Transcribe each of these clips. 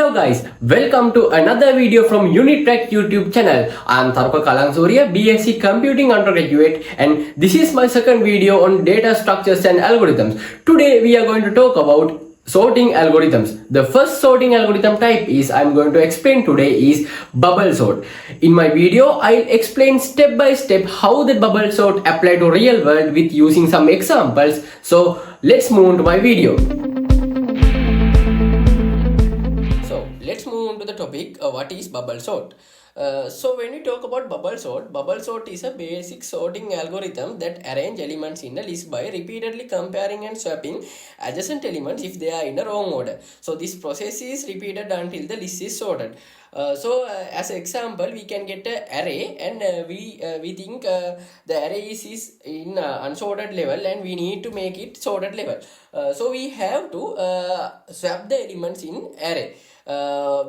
Hello guys, welcome to another video from Unitrack YouTube channel. I am Tharko Kalangsurya, BSc Computing undergraduate, and this is my second video on data structures and algorithms. Today we are going to talk about sorting algorithms. The first sorting algorithm type is I'm going to explain today is bubble sort. In my video, I'll explain step by step how the bubble sort apply to real world with using some examples. So let's move on to my video. Let's move on to the topic what is bubble sort. So when we talk about bubble sort is a basic sorting algorithm that arrange elements in a list by repeatedly comparing and swapping adjacent elements if they are in the wrong order. So this process is repeated until the list is sorted. As an example, we can get an array, and we think the array is in unsorted level, and we need to make it sorted level. So we have to swap the elements in array.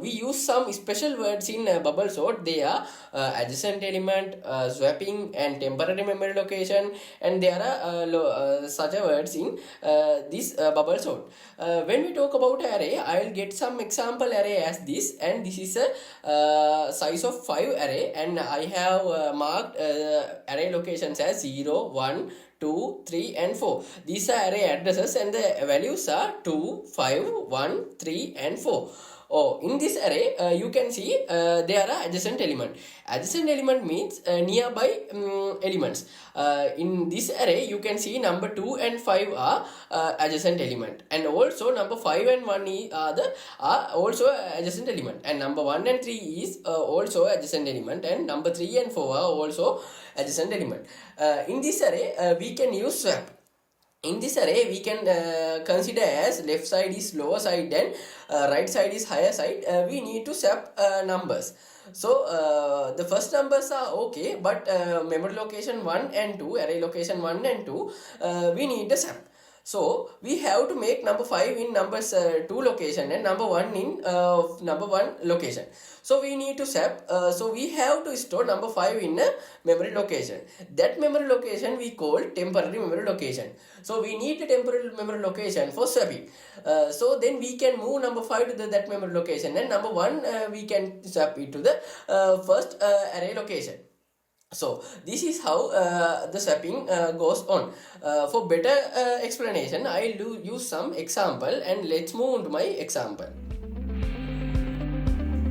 We use some special words in bubble sort. They are adjacent element, swapping, and temporary memory location, and there are such words in this bubble sort. When we talk about array, I will get some example array as this, and this is a size of 5 array, and I have marked array locations as 0, 1, 2, 3 and 4. These are array addresses, and the values are 2, 5, 1, 3 and 4. In this array, you can see there are adjacent element. Adjacent element means nearby elements. In this array, you can see number 2 and 5 are adjacent element, and also number 5 and 1 are also adjacent element, and number 1 and 3 is also adjacent element, and number 3 and 4 are also adjacent element. In this array, we can use swap. In this array, we can consider as left side is lower side and right side is higher side. We need to swap numbers. So the first numbers are okay, but memory location 1 and 2, array location 1 and 2, we need the swap. So we have to make number 5 in numbers 2 location and number 1 in number 1 location. So we need to swap. So we have to store number 5 in a memory location. That memory location we call temporary memory location. So we need the temporary memory location for swapping. So then we can move number 5 to that memory location, and number 1 we can swap it to the first array location. So this is how the swapping goes on. For better explanation, I will use some example, and let's move on to my example.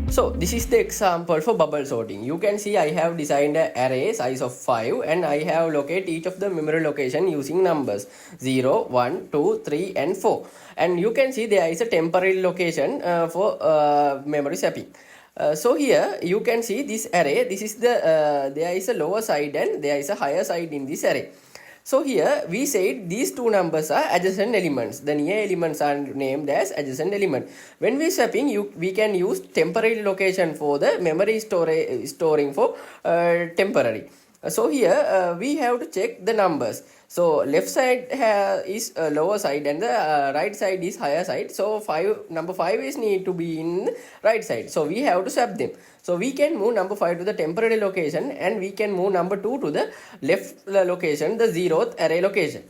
So this is the example for bubble sorting. You can see I have designed an array size of 5, and I have located each of the memory location using numbers 0, 1, 2, 3 and 4. And you can see there is a temporary location for memory swapping. So here you can see this array. This is the there is a lower side and there is a higher side in this array. So here we said these two numbers are adjacent elements. The near elements are named as adjacent element. When we swapping, we can use temporary location for the memory storing for temporary. So here we have to check the numbers. So left side is lower side and the right side is higher side. So number 5 is need to be in right side. So we have to swap them. So we can move number 5 to the temporary location, and we can move number 2 to the left location, the 0th array location.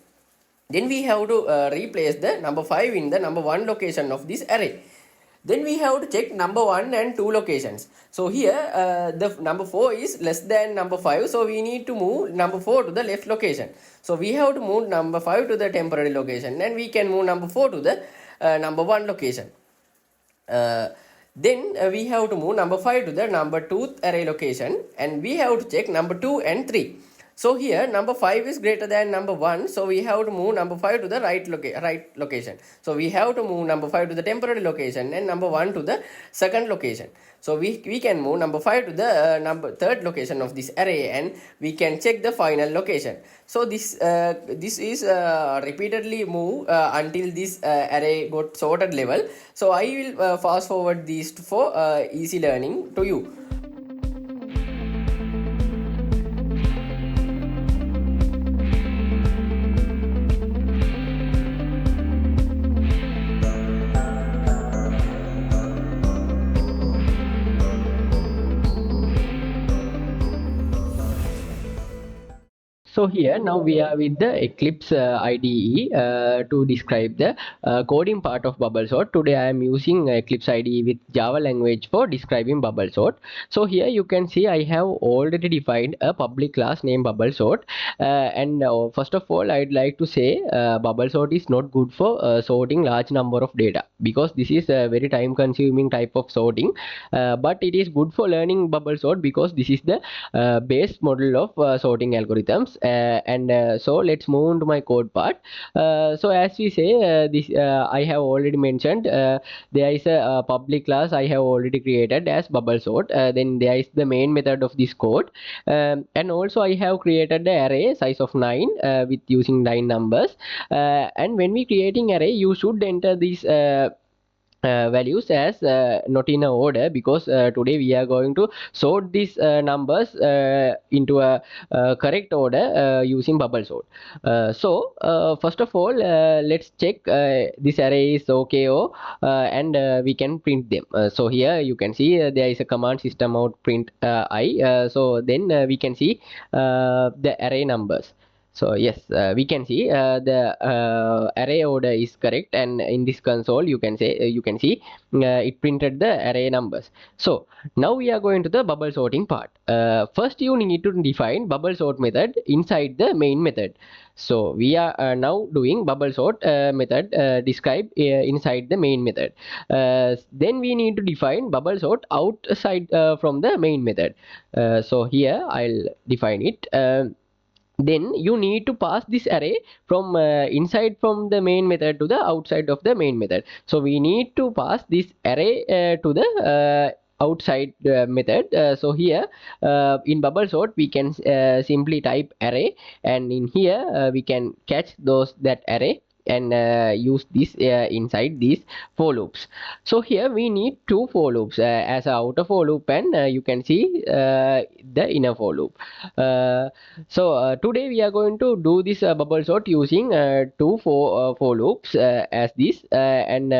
Then we have to replace the number 5 in the number 1 location of this array. Then we have to check number 1 and 2 locations. So here the number 4 is less than number 5. So we need to move number 4 to the left location. So we have to move number 5 to the temporary location, and we can move number 4 to the number 1 location. Then we have to move number 5 to the number 2 array location, and we have to check number 2 and 3. So here number 5 is greater than number 1, so we have to move number 5 to the right location. So we have to move number 5 to the temporary location and number 1 to the second location. So we can move number 5 to the number 3rd location of this array, and we can check the final location. So this is repeatedly move until this array got sorted level. So I will fast forward these for easy learning to you. So So here now we are with the Eclipse IDE to describe the coding part of bubble sort. Today I am using Eclipse IDE with Java language for describing bubble sort. So here you can see I have already defined a public class named bubble sort. First of all, I'd like to say bubble sort is not good for sorting large number of data, because this is a very time consuming type of sorting, but it is good for learning bubble sort because this is the base model of sorting algorithms. So let's move on to my code part. So as we say, this I have already mentioned, there is a public class I have already created as bubble sort. Then there is the main method of this code, and also I have created the array size of 9 with using 9 numbers. And when we creating array, you should enter these values as not in a order, because today we are going to sort these numbers into a correct order using bubble sort. First of all, let's check this array is okay, and we can print them. So here you can see there is a command system out print I. So then we can see the array numbers. So yes, we can see the array order is correct, and in this console you can say you can see it printed the array numbers. So now we are going to the bubble sorting part. First you need to define bubble sort method inside the main method. So we are now doing bubble sort method described inside the main method. Then we need to define bubble sort outside from the main method. So here I'll define it. Then you need to pass this array from inside from the main method to the outside of the main method. So we need to pass this array to the outside method. So here in bubble sort we can simply type array, and in here we can catch that array and use this inside these for loops. So here we need two for loops, as a outer for loop, and you can see the inner for loop. Today we are going to do this bubble sort using two for loops as this, and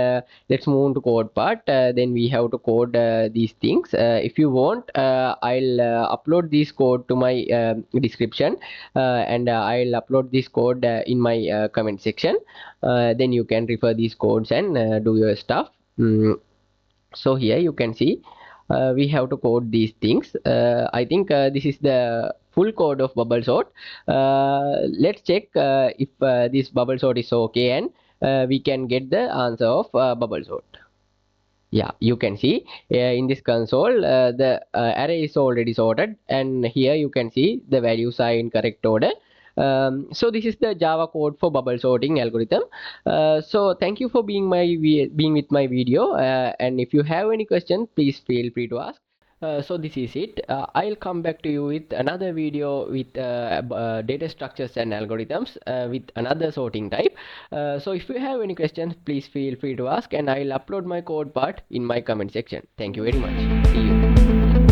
let's move on to code part. Then we have to code these things. If you want, I'll upload this code to my description, and I'll upload this code in my comment section. Then you can refer these codes and do your stuff. So here you can see we have to code these things. I think this is the full code of bubble sort. Let's check if this bubble sort is okay, and we can get the answer of bubble sort. Yeah, you can see in this console the array is already sorted, and here you can see the values are in correct order. So this is the Java code for bubble sorting algorithm. So thank you for being with my video, and if you have any questions, please feel free to ask. So this is it. I'll come back to you with another video with data structures and algorithms with another sorting type. So if you have any questions, please feel free to ask, and I'll upload my code part in my comment section. Thank you very much. See you.